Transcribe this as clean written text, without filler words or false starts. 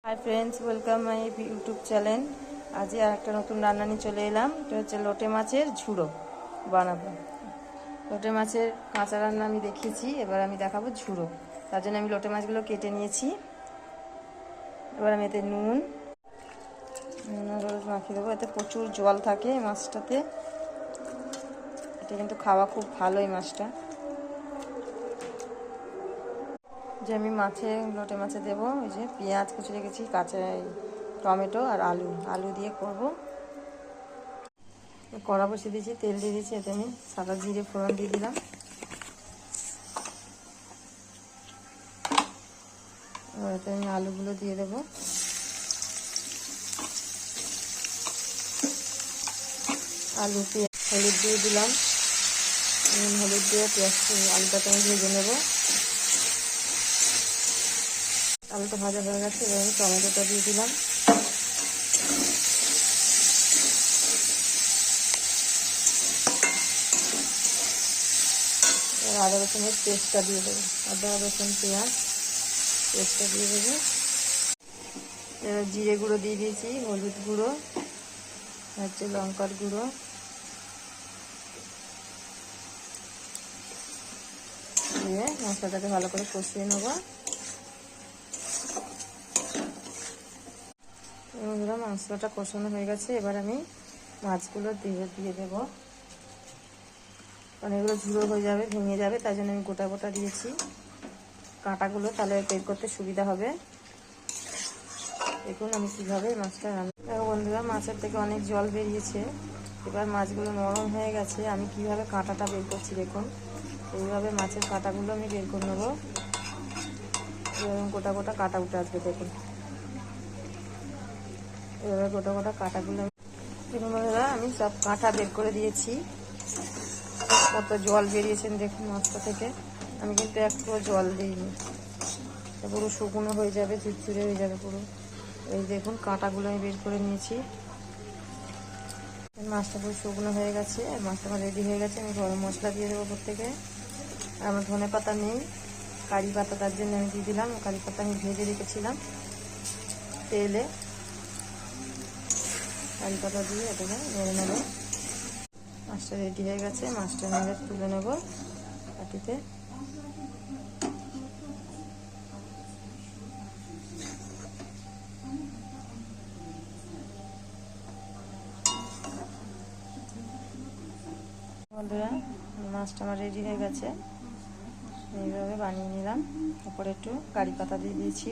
Hi friends, welcome my YouTube channel. आज আর একটা নতুন রান্না নিয়ে চলে এলাম। এটা হচ্ছে লোটে মাছের ঝুড়ো বানাবো। লোটে মাছের কাঁচা রান্না আমি দেখিয়েছি, এবার আমি দেখাবো ঝুড়ো। তার জন্য আমি লোটে মাছগুলো কেটে নিয়েছি। এবার আমি এতে নুন আর হলুদ মাখিয়ে দেবো। এতে প্রচুর জল থাকে এই মাছটাতে। এটা কিন্তু খাওয়া খুব ভালো এই মাছটা। যে আমি লোটে মাছে দেবো, ওই যে পেঁয়াজ কুচি রেখেছি, কাঁচা টমেটো আর আলু দিয়ে করব। কড়া বসিয়ে দিয়েছি, তেল দিয়ে দিয়েছি। এতে আমি সাদা জিরে ফোড়ন দিয়ে দিলাম। এবার এতে আমি আলুগুলো দিয়ে দেবো। আলু পেঁয়াজ হলুদ দিয়ে দিলাম। হলুদ দিয়ে পেঁয়াজ আলুটাকে আমি ভেজে নেব। আলুটা ভাজা হয়ে গেছে, এবার আমি টমেটোটা দিয়ে দিলাম। আদা রসুনের পেস্টটা দিয়ে দেবো। আদা রসুন পেঁয়াজ পেস্টটা দিয়ে দেবো। এবার জিরে গুঁড়ো দিয়ে দিয়েছি, হলুদ গুঁড়ো, হচ্ছে লঙ্কার গুঁড়ো, দিয়ে মশলাটাকে ভালো করে কষিয়ে নেবো। এবার মশলাটা কষানো হয়ে গেছে, এবার আমি মাছগুলো দিয়ে দেবো। কারণ এগুলো ঝুড়ো হয়ে যাবে, ভেঙে যাবে, তাই জন্য আমি গোটা গোটা দিয়েছি কাঁটাগুলো, তাহলে বের করতে সুবিধা হবে। দেখুন আমি কীভাবে মাছটা রান্না। বন্ধুরা, মাছের থেকে অনেক জল বেরিয়েছে। এবার মাছগুলো নরম হয়ে গেছে, আমি কিভাবে কাঁটাটা বের করছি দেখুন। এইভাবে মাছের কাঁটাগুলো আমি বের করে নেবো। এরকম গোটা গোটা কাঁটা উঠে আসবে দেখুন। এভাবে গোটা গোটা কাঁটাগুলো দেখুন বন্ধুরা, আমি সব কাঁটা বের করে দিয়েছি। কত জল বেরিয়েছেন দেখুন মাছটা থেকে। আমি কিন্তু একটুও জল দিইনি, পুরো শুকনো হয়ে যাবে, ঝুরঝুরে হয়ে যাবে পুরো। এই দেখুন কাঁটাগুলো আমি বের করে নিয়েছি। মাছটা পুরো শুকনো হয়ে গেছে, মাছটা আমার রেডি হয়ে গেছে। আমি গরম মশলা দিয়ে দেবো প্রত্যেকে। আর আমার ধনে পাতা নেই, কারি পাতা, তার জন্য আমি দিয়ে দিলাম। কারি পাতা আমি ভেজে রেখেছিলাম তেলে। কারি পাতা দিয়ে এটাকে নেড়ে নেবো। মাছটা রেডি হয়ে গেছে, মাছটা নেড়ে তুলে নেবো বাটিতে। বন্ধুরা, মাছটা আমার রেডি হয়ে গেছে। এইভাবে বানিয়ে নিলাম। তারপরে একটু কারি পাতা দিয়ে দিয়েছি।